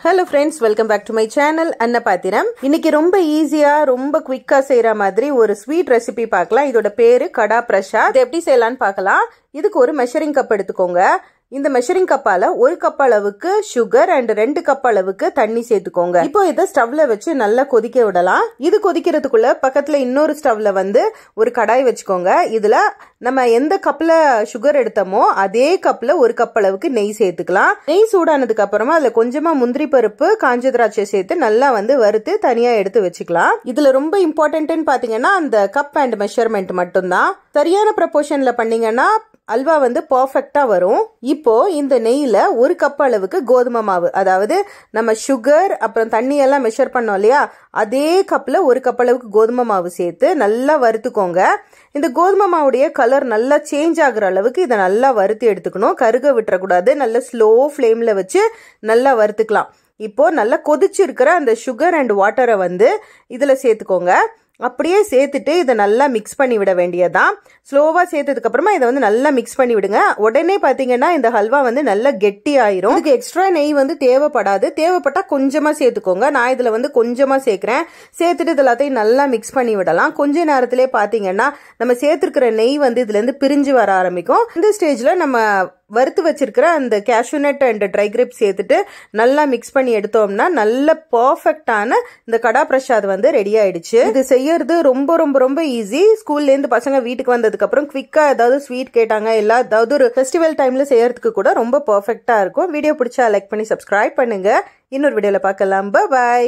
Hello friends, welcome back to my channel Anna Pathiram. இன்னைக்கு ரொம்ப ஈஸியா ரொம்ப குயிக்கா செய்யற மாதிரி ஒரு ஸ்வீட் ரெசிபி பார்க்கலாம். இதோட பேரு கடா பிரசாத். இது எப்படி செய்யலாம்னு பார்க்கலாம். இதுக்கு ஒரு மெஷரிங் கப் எடுத்துக்கோங்க. இந்த மெஷரிங் கப்பால 1 கப் அளவுக்கு சுகர் அண்ட் 2 கப் அளவுக்கு தண்ணி சேர்த்துக்கோங்க. இப்போ இத ஸ்டவ்ல வச்சு நல்லா கொதிக்க விடலாம். இது கொதிக்கிறதுக்குள்ள பக்கத்துல இன்னொரு ஸ்டவ்ல வந்து ஒரு கடாய் வச்சுக்கோங்க. இதுல நம்ம எந்த கப்ல சுகர் எடுத்தோமோ அதே கப்ல 1 கப் அளவுக்கு நெய் சேர்த்துக்கலாம். நெய் சூடானதுக்கு அப்புறமா அதுல கொஞ்சமா முந்திரி பருப்பு, காஞ்ச திராட்சை சேர்த்து நல்லா வந்து வறுத்து தனியா எடுத்து வச்சுக்கலாம். இதுல ரொம்ப இம்பார்ட்டன்ட்னு பாத்தீங்கன்னா அந்த கப் அண்ட் மெஷர்மெண்ட் மட்டும்தான். சரியான ப்ரொபோர்ஷன்ல பண்ணீங்கன்னா அல்வா வந்து பர்ஃபெக்டா வரும். இப்போ இந்த நெய்ல 1 கப் அளவுக்கு கோதுமை மாவு, அதாவது நம்ம சுகர் அப்புறம் தண்ணி எல்லாம் மெஷர் பண்ணோம் இல்லையா, அதே கப்ல 1 கப் அளவுக்கு கோதுமை மாவு சேர்த்து நல்லா வறுத்துக்கோங்க. இந்த கோதுமை மாவுடைய கலர் நல்லா சேஞ்ச் ஆகுற அளவுக்கு இதை நல்லா வறுத்து எடுத்துக்கணும். கருக விட்டுறக்கூடாது. நல்லா ஸ்லோ ஃப்ளேம்ல வச்சு நல்லா வறுத்துக்கலாம். இப்போ நல்லா கொதிச்சு இருக்கிற அந்த சுகர் அண்ட் வாட்டரை வந்து இதுல சேர்த்துக்கோங்க. அப்படியே சேர்த்துட்டு இதை நல்லா மிக்ஸ் பண்ணி விட வேண்டியதான். ஸ்லோவா சேர்த்ததுக்கு அப்புறமா இதை வந்து நல்லா மிக்ஸ் பண்ணி விடுங்க. உடனே பாத்தீங்கன்னா இந்த ஹல்வா வந்து நல்லா கெட்டி ஆயிரும். இதுக்கு எக்ஸ்ட்ரா நெய் வந்து தேவைப்படாது. தேவைப்பட்டா கொஞ்சமா சேர்த்துக்கோங்க. நான் இதுல வந்து கொஞ்சமா சேர்க்கிறேன். சேர்த்துட்டு இது எல்லாத்தையும் நல்லா மிக்ஸ் பண்ணி விடலாம். கொஞ்ச நேரத்திலே பாத்தீங்கன்னா நம்ம சேர்த்துக்கிற நெய் வந்து இதுல இருந்து பிரிஞ்சு வர ஆரம்பிக்கும். இந்த ஸ்டேஜ்ல நம்ம வறுத்து வச்சிருக்கிற அந்த cashew nut and try grapes சேர்த்துட்டு நல்லா மிக்ஸ் பண்ணி எடுத்தோம்னா நல்ல பர்ஃபெக்டான இந்த கடா பிரசாத் வந்து ரெடி ஆயிடுச்சு. இது செய்யறது ரொம்ப ரொம்ப ரொம்ப ஈஸி. ஸ்கூல்ல இருந்து பசங்க வீட்டுக்கு வந்ததுக்கு அப்புறம் குவிக்கா ஏதாவது ஸ்வீட் கேட்டாங்க, ஏதாவது ஒரு ஃபெஸ்டிவல் டைம்ல செய்யறதுக்கு கூட ரொம்ப பர்ஃபெக்டா இருக்கும். வீடியோ பிடிச்சா லைக் பண்ணி சப்ஸ்கிரைப் பண்ணுங்க. இன்னொரு வீடியோல பார்க்கலாம். பை.